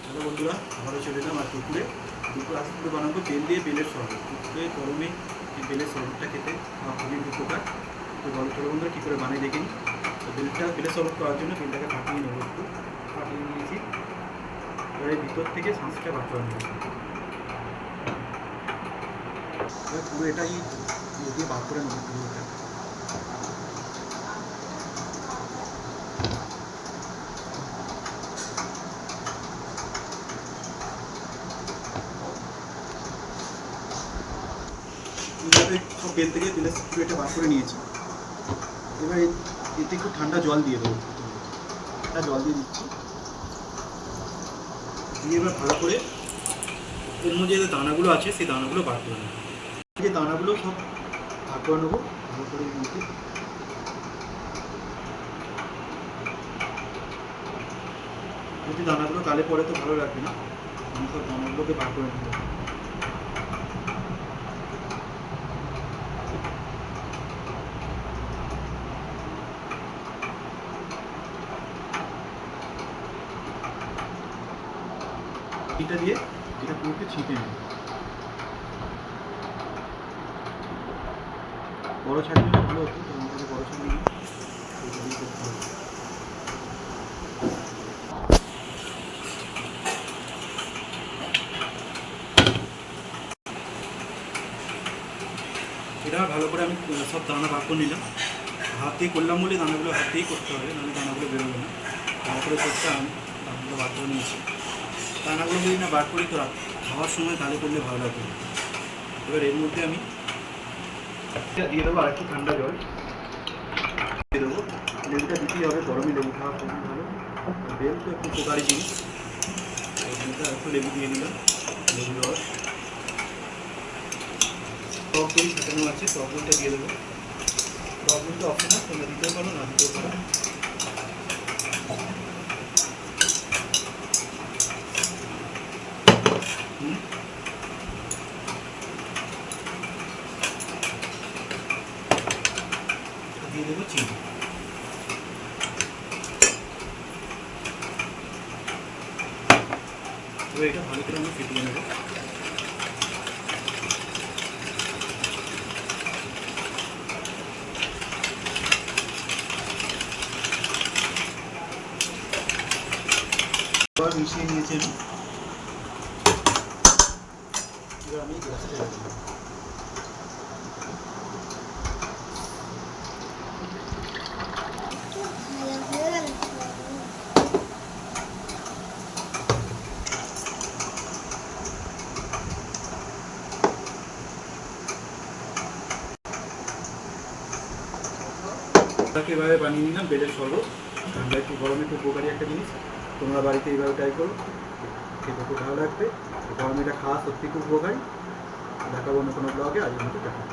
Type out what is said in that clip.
Hello বন্ধুরা, আবারও চলে এলাম আর দুপুরে আজকে বানাবো বেল দিয়ে বেলের শরবত। দুপুরে গরমে এই বেলের শরবতটা খেতে খুবই উপকার। তো ছোটো বন্ধুরা কী করে বানিয়ে দেখে নিই। তো বেলের শরবত করার জন্য বেলটাকে ফাটিয়ে নেবো, একটু ফাটিয়ে নিয়েছি। এবার এই ভিতর থেকে শাঁসটা বার করে নেবো। এবার পুরো এটাই দিয়ে বার করে নেবো পুরোটা। এইভাবে সব বেল থেকে বেলের পুরো এটা বার করে নিয়েছি। এবার এতে একটু ঠান্ডা জল দিয়ে দেবো, ঠান্ডা জল দিয়ে দিচ্ছি। দিয়ে এবার ভালো করে এর মধ্যে যে দানাগুলো আছে সেই দানাগুলো বার করে নেবো। যে দানাগুলো সব বার করে নেবো ভালো করে নিতে। যদি দানাগুলো গালে পড়ে তো ভালো লাগবে না, আমি সব দানাগুলোকে বার করে নেবো। এটা দিয়ে এটা পুরোকে ছিটে নেব। বড় ছাঁকনি ভালো হতো, তো আমাদের বড় ছাঁকনি এটা দিয়ে করতে হবে। এটা ভালো করে আমি সব দানা বার করে নিলাম। হাত দিয়ে করলাম বলে দানাগুলো হাত দিয়েই করতে হবে, নাহলে দানাগুলো বেরোবে না। ভালো করে করতে আমি দানাগুলো বার করে নিয়েছি। দানাগুলো যদি না বার করি তো খাওয়ার সময় গালে করলে ভালো লাগবে। এবার এর মধ্যে আমি দিয়ে দেবো আর একটু ঠান্ডা জল দিয়ে দেবো। লেবুটা দিতেই হবে, গরমে লেবু খাওয়া খুবই ভালো। বেল তো একটু উপকারী জিনিস, একটু লেবু দিয়ে দিলাম, লেবু রস। টক দই ছাটানো আছে, টক দইটা দিয়ে দেবো। টক দইটা অপশনাল, তোমরা দিতেও পারো না দিতেও পারো। দিয়ে দেবো চিনি। তো এটা ভালো করে আমি ফেটিয়ে নেবো। এবার মিশিয়ে নিয়েছি আমি। এবার আমি গ্যাসে ঢেলে দেবো। এভাবে বানিয়ে নিলাম বেলের শরবত। ঠান্ডা একটু গরমে একটু উপকারী একটা জিনিস, তোমরা বাড়িতে এইভাবে ট্রাই করো, খেতে খুব ভালো লাগবে। গরমে এটা খাওয়া সত্যি খুব উপকারী। দেখাবো অন্য কোনো ব্লগে, আজকের মতো দেখা।